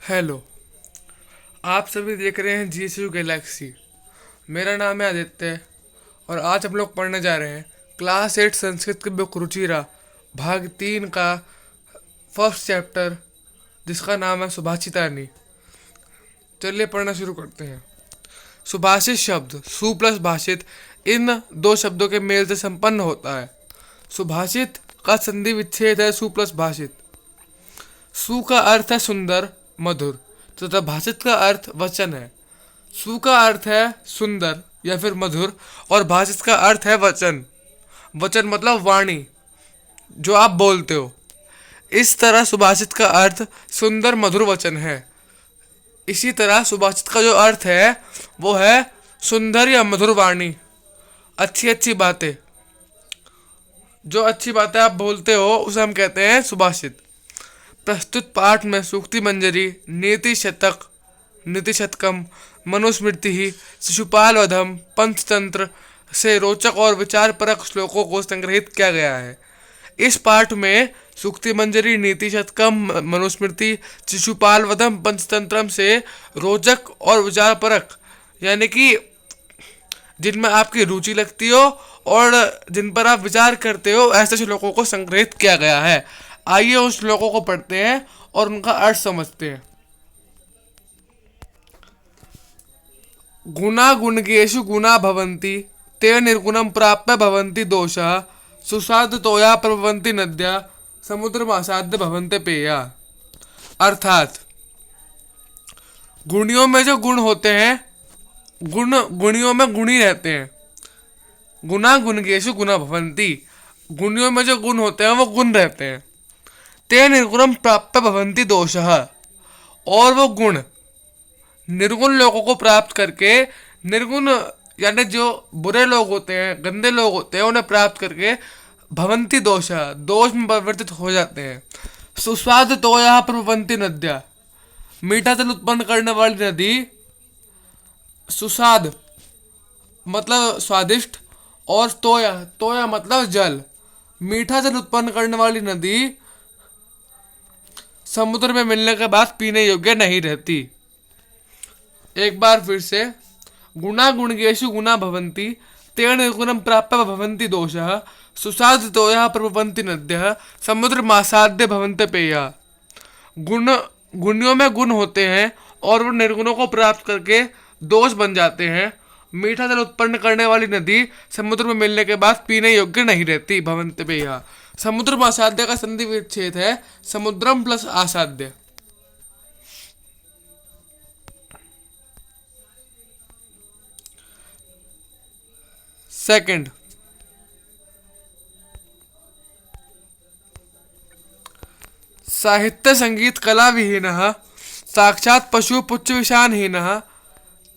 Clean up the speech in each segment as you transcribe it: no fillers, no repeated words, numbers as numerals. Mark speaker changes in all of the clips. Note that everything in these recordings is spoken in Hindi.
Speaker 1: हेलो। आप सभी देख रहे हैं जीएसयू गैलेक्सी। मेरा नाम है आदित्य और आज हम लोग पढ़ने जा रहे हैं क्लास 8 संस्कृत की बुक रुचिरा भाग 3 का फर्स्ट चैप्टर, जिसका नाम है सुभाषितानी। चलिए पढ़ना शुरू करते हैं। सुभाषित शब्द सु प्लस भाषित, इन दो शब्दों के मेल से संपन्न होता है। सुभाषित का संधि विच्छेद है सु प्लस भाषित। सु का अर्थ है सुंदर, मधुर, तथा भाषित का अर्थ वचन है। सु का अर्थ है सुंदर या फिर मधुर और भाषित का अर्थ है वचन। वचन मतलब वाणी, जो आप बोलते हो। इस तरह सुभाषित का अर्थ सुंदर मधुर वचन है। इसी तरह सुभाषित का जो अर्थ है वो है सुंदर या मधुर वाणी, अच्छी अच्छी बातें। जो अच्छी बातें आप बोलते हो उसे हम कहते हैं सुभाषित। प्रस्तुत पाठ में सूक्ति मंजरी, नीति शतक, नीति शतकम, मनुस्मृति, शिशुपाल वधम, पंचतंत्र से रोचक और विचारपरक श्लोकों को संग्रहित किया गया है। इस पाठ में सूक्ति मंजरी, नीति शतकम, मनुस्मृति, शिशुपाल वधम, पंचतंत्रम से रोचक और विचारपरक यानी कि जिनमें आपकी रुचि लगती हो और जिन पर आप विचार करते हो, ऐसे श्लोकों को संग्रहित किया गया है। आइए उन श्लोकों को पढ़ते हैं और उनका अर्थ समझते हैं। गुणा गुणकेषु गुणा भवन्ति, ते निर्गुणं प्राप्य भवन्ति दोषः, सुसाद्य तोया प्रभवन्ति नद्या, समुद्रमासाद्य भवन्ते पेया। अर्थात गुणियों में जो गुण होते हैं, गुणियों में गुणी रहते हैं। गुणा गुणकेषु गुणा भवन्ति, गुणियों में जो गुण होते हैं वो गुण रहते हैं। ते निर्गुणम प्राप्त भवन्ति दोषः, और वो गुण निर्गुण लोगों को प्राप्त करके, निर्गुण यानी जो बुरे लोग होते हैं, गंदे लोग होते हैं, उन्हें प्राप्त करके भवन्ति दोषः, दोष में परिवर्तित हो जाते हैं। सुस्वाद तोया प्रभवन्ति नद्या, मीठा जल उत्पन्न करने वाली नदी। सुस्वाद मतलब स्वादिष्ट और तोया, तोया मतलब जल, मीठा जल उत्पन्न करने वाली नदी समुद्र में मिलने के बाद पीने योग्य नहीं रहती। एक बार फिर से, गुणा गुणकेषु गुणा भवन्ति, तेन निर्गुणं प्राप्य भवन्ति दोषः, सुसाद तोया प्रभवन्ति नद्यः, समुद्र मासाद्य भवन्ते पेया। गुणियों में गुण होते हैं और वो निर्गुणों को प्राप्त करके दोष बन जाते हैं। मीठा जल उत्पन्न करने वाली नदी समुद्र में मिलने के बाद पीने योग्य नहीं रहती। भवन्ते पेया। समुद्र में आसाध्य का संधि विच्छेद है समुद्रम प्लस आसाध्य। सेकंड, साहित्य संगीत कला विहीनः, साक्षात् पशु पुच्छ विषानहीनः,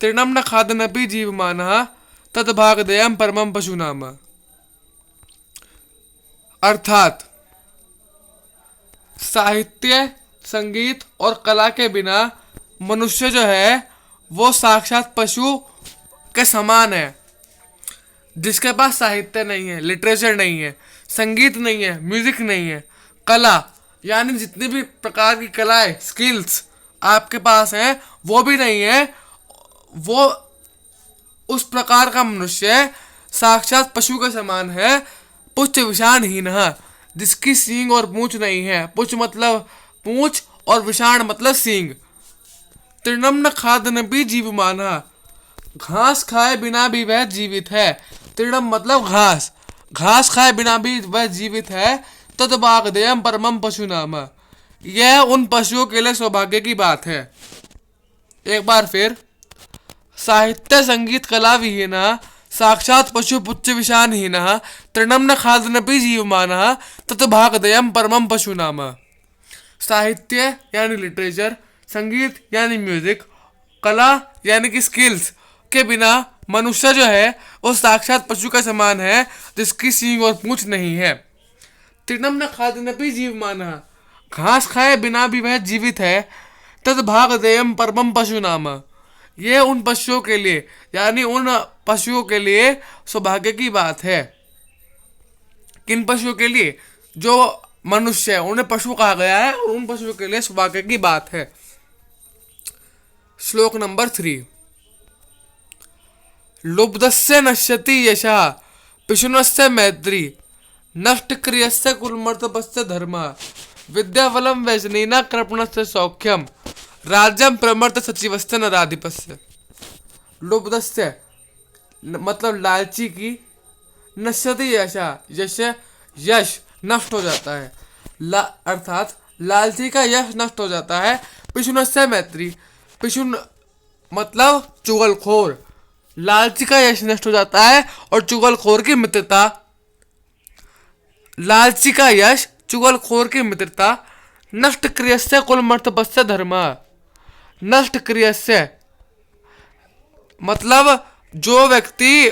Speaker 1: तृणं न खादनपि जीवमानः, तद्भागदेयं परमं पशूनाम। अर्थात साहित्य, संगीत और कला के बिना मनुष्य जो है वो साक्षात पशु के समान है। जिसके पास साहित्य नहीं है, लिटरेचर नहीं है, संगीत नहीं है, म्यूजिक नहीं है, कला यानी जितनी भी प्रकार की कलाएं, स्किल्स आपके पास हैं वो भी नहीं है, वो उस प्रकार का मनुष्य साक्षात पशु के समान है। पुच्छ विषाणहीन, जिसकी सींग और पूंछ नहीं है। पुच्छ मतलब पूंछ और विषाण मतलब सींग। तृणम न खादनपि जीवमानः, घास खाए बिना भी वह जीवित है। तृणम मतलब घास, घास खाए बिना भी वह जीवित है। तद्भागदेयं परमं पशूनाम, यह उन पशुओं के लिए सौभाग्य की बात है। एक बार फिर, साहित्य संगीत कला विहीनः, साक्षात पशु पुच्छ विषानहीनः, तृणं न खादनपि जीवमानः, तद्भागदेयं परमं पशूनाम। साहित्य यानी लिटरेचर, संगीत यानी म्यूजिक, कला यानी कि स्किल्स के बिना मनुष्य जो है वो साक्षात पशु का समान है, जिसकी सींग और पूंछ नहीं है। तृणं न खादनपि जीवमानः, घास खाए बिना भी वह जीवित है। तद्भागदेयं परमं पशूनाम, ये उन पशुओं के लिए यानी उन पशुओं के लिए सौभाग्य की बात है। किन पशुओं के लिए? जो मनुष्य है उन्हें पशु कहा गया है और उन पशुओं के लिए सौभाग्य की बात है। श्लोक नंबर 3। लुब्धस्य नश्यति यशः पिशुनस्य मैत्री नष्ट क्रियस्य कुलमर्तपस्य धर्मः विद्याफलं व्यजनेन कृपणस्य सौख्यम राज्यम प्रमर्त सचिवस्य नराधिपस्य। लुब्धस्य मतलब लालची की, नश्यति यशः यश यश नष्ट हो जाता है, अर्थात लालची का यश नष्ट हो जाता है। पिशुनस्य मैत्री, पिशुन मतलब चुगलखोर, लालची का यश नष्ट हो जाता है और चुगलखोर की मित्रता, लालची का यश चुगलखोर की मित्रता नष्ट क्रियस्य कुलमर्तपस्य धर्म। नष्ट क्रियस्य मतलब जो व्यक्ति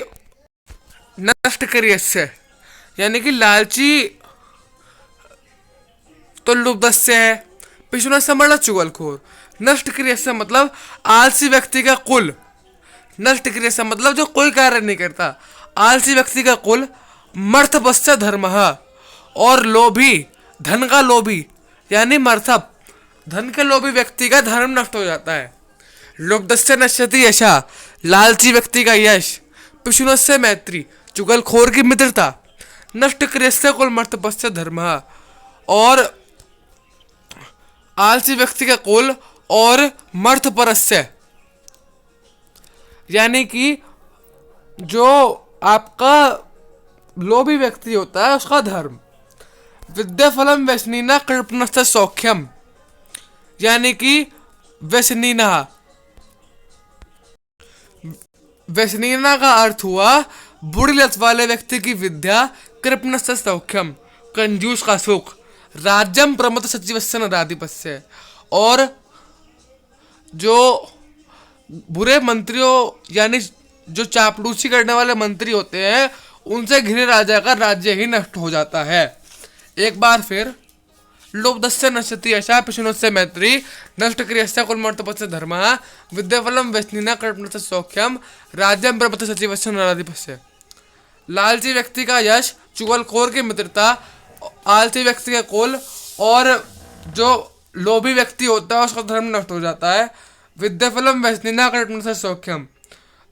Speaker 1: नष्ट क्रियस्य यानी कि लालची तो लुब्धस्य है, पिशुनस्य मतलब चुगलखोर, नष्ट क्रियस्य मतलब आलसी व्यक्ति का कुल, नष्ट क्रियस्य मतलब जो कोई कार्य नहीं करता, आलसी व्यक्ति का कुल मर्थपश्च धर्मः और लोभी, धन का लोभी यानी मर्थप, धन के लोभी व्यक्ति का धर्म नष्ट हो जाता है। लुब्धस्य नश्यति यशः लालची व्यक्ति का यश, पिशुनस्य मैत्री चुगलखोर की मित्रता, नष्ट क्रियस्य कुलमर्तपश्च धर्मः और आलसी व्यक्ति का कुल और मर्थपरस्य यानी कि जो आपका लोभी व्यक्ति होता है उसका धर्म। विद्याफलम व्यसनीना कृपणस्य सौख्यम यानी कि व्यसनीना, व्यसनीना का अर्थ हुआ बुरी लत वाले व्यक्ति की विद्या, कृपणस्य सौख्यम कंजूस का सुख, राज्यम प्रमथ सचिवस्य नराधिपस्य और जो बुरे मंत्रियों यानी जो चापलूसी करने वाले मंत्री होते हैं उनसे घिरे राजा का राज्य ही नष्ट हो जाता है। एक बार फिर, लुब्धस्य नश्यति यशः पिशुनस्य मैत्री नष्ट क्रियस्य कुलमर्तपस्य धर्मः विद्याफलं व्यसनिना कृपणस्य सौख्यम राज्यम प्रमथ सचिवस्य नराधिपस्य। लालची व्यक्ति का यश, चुगलखोर की मित्रता, आलसी व्यक्ति का कुल और जो लोभी व्यक्ति होता है उसका धर्म नष्ट हो जाता है। विद्याफलम व्यसनिना कृपणस्य सौख्यम,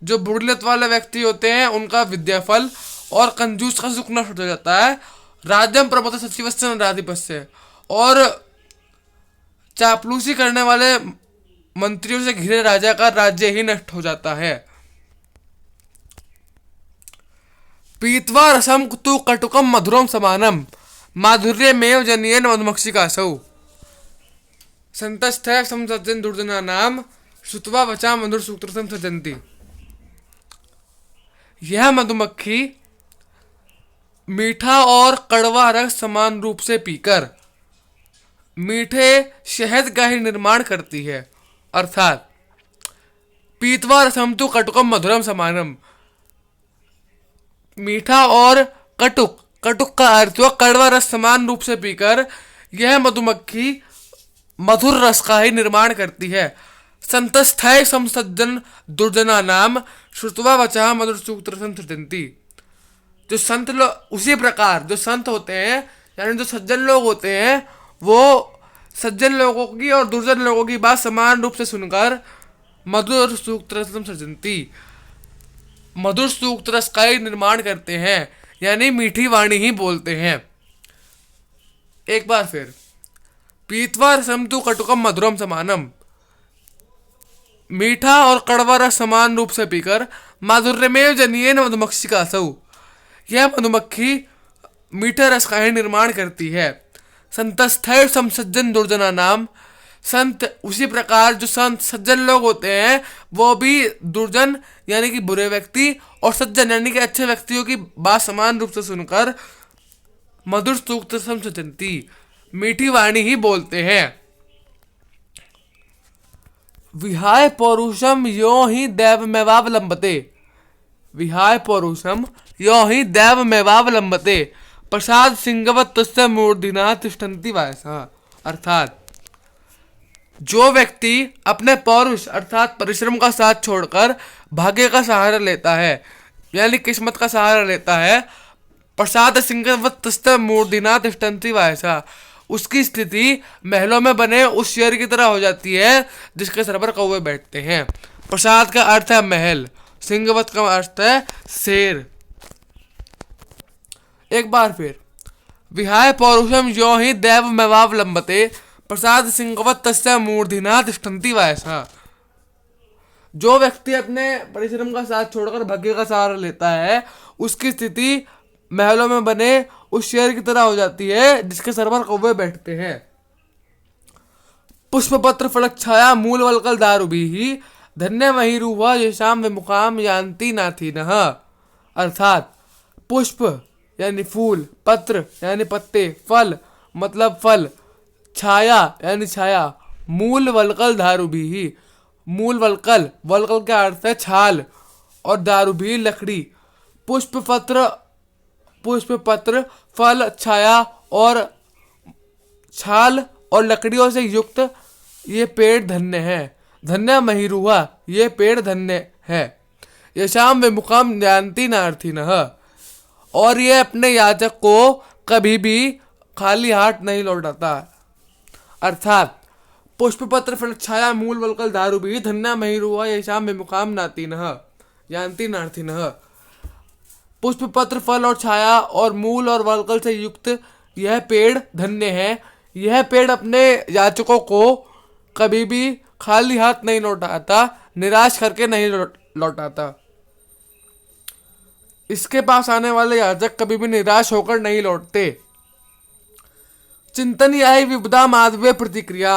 Speaker 1: जो बुढ़िलत वाले व्यक्ति होते हैं उनका विद्याफल और कंजूस का सुख नष्ट हो जाता है। राज्यम प्रमथ सचिवस्य नराधिपस्य और चापलूसी करने वाले मंत्रियों से घिरे राजा का राज्य ही नष्ट हो जाता है। पीत्वा रसम तु कटुकम मधुरम समानम माधुर्यमेव जनयेन मधुमक्षिकासौ संतस्थः समसज्जन दुर्जनानाम श्रुत्वा वचा मधुर सूत्रसम सजन्ति। यह मधुमक्खी मीठा और कड़वा रस समान रूप से पीकर मीठे शहद का ही निर्माण करती है। अर्थात पीत्वा रसम तु कटुकम मधुरम समानम, मीठा और कटुक, कटुक का अर्थ हुआ कड़वा रस समान रूप से पीकर यह मधुमक्खी मधुर रस का ही निर्माण करती है। संतस्थाय समसज्जन दुर्जना नाम श्रुत्वा वचः मधुर सूत्रसम सृजन्ति। जो संत लोग, उसी प्रकार जो संत होते हैं यानी जो सज्जन लोग होते हैं वो सज्जन लोगों की और दुर्जन लोगों की बात समान रूप से सुनकर मधुर सूत्रसम सृजन्ति, मधुर सूक्त रस का ही निर्माण करते हैं यानी मीठी वाणी ही बोलते हैं। एक बार फिर, पीत्वा रसम तु कटुकम मधुरम समानम, मीठा और कड़वा रस समान रूप से पीकर माधुर्यमेव जनयेन मधुमक्षिकासौ, यह मधुमक्खी मीठे रस का ही निर्माण करती है। संतस्थैव समसज्जन दुर्जना नाम, संत उसी प्रकार जो संत सज्जन लोग होते हैं वो भी दुर्जन यानी कि बुरे व्यक्ति और सज्जन यानी कि अच्छे व्यक्तियों की बात समान रूप से सुनकर मधुर सूक्त समसजन्ति, मीठी वाणी ही बोलते हैं। विहाय पौरुषम यो ही दैवमेवावलंबते, विहाय पौरुषम यो ही दैवमेवावलंबते प्रसाद सिंहवत तस्य मूर्धिना तिष्ठन्ति वायसः। अर्थात जो व्यक्ति अपने पौरुष अर्थात परिश्रम का साथ छोड़कर भाग्य का सहारा लेता है यानी किस्मत का सहारा लेता है, प्रसाद सिंहवत तस्य मूर्धिना तिष्ठन्ति वायसः, उसकी स्थिति महलों में बने उस शेर की तरह हो जाती है जिसके सर पर कौवे बैठते हैं। प्रसाद का अर्थ है महल, सिंहवत का अर्थ है शेर। एक बार फिर, विहाय पौरुषम यो ही दैवमेवावलंबते प्रसाद सिंहवत तस्य मूर्धिना तिष्ठन्ति वयसा। जो व्यक्ति अपने परिश्रम का साथ छोड़कर भाग्य का सहारा लेता है उसकी स्थिति महलों में बने उस शेर की तरह हो जाती है जिसके सर पर कौवे बैठते हैं। पुष्प पत्र फलक छाया मूल वलकल दारुभी धन्य वही रूहा येषाम विमुखाम यान्ति नाथी नः। अर्थात पुष्प यानी फूल, पत्र यानी पत्ते, फल मतलब फल, छाया यानी छाया, मूल वलकल दारुभी, मूल वलकल, वलकल का अर्थ है छाल, और दारुभी लकड़ी। पुष्प पत्र फल, छाया और छाल और लकड़ियों से युक्त ये पेड़ धन्य है। धन्य महिरुहा, ये पेड़ धन्य है। यशाम विमुखम जानती नार्थिनः, और ये अपने याचक को कभी भी खाली हाथ नहीं लौटाता। अर्थात पुष्प पत्र फल छाया मूल वलकल दारुभी धन्य महिरुहा यशाम विमुखम नातिनः जानती नार्थिनः। पुष्प पत्र फल और छाया और मूल और वलकल से युक्त यह पेड़ धन्य है। यह पेड़ अपने याचकों को कभी भी खाली हाथ नहीं लौटाता, निराश करके नहीं लौटाता। इसके पास आने वाले याचक कभी भी निराश होकर नहीं लौटते। चिंतन यह विपदा माधव्य प्रतिक्रिया,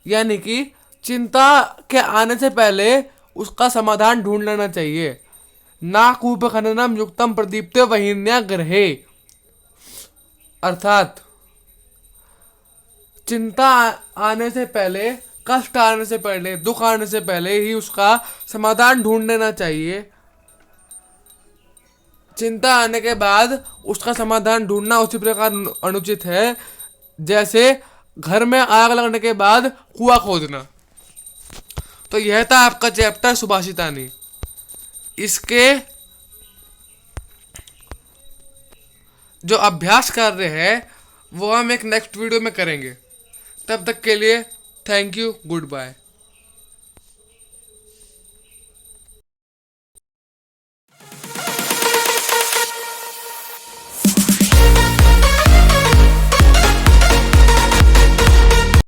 Speaker 1: यानी कि चिंता के आने से पहले उसका समाधान ढूंढ लेना चाहिए। ना कूप खननम युक्तम प्रदीप्ते वहीन्या ग्रहे। अर्थात चिंता आने से पहले, कष्ट आने से पहले, दुख आने से पहले ही उसका समाधान ढूंढ लेना चाहिए। चिंता आने के बाद उसका समाधान ढूंढना उसी प्रकार अनुचित है जैसे घर में आग लगने के बाद कुआं खोदना। तो यह था आपका चैप्टर सुभाषितानी। इसके जो अभ्यास कार्य है वो हम एक नेक्स्ट वीडियो में करेंगे। तब तक के लिए थैंक यू, गुड बाय।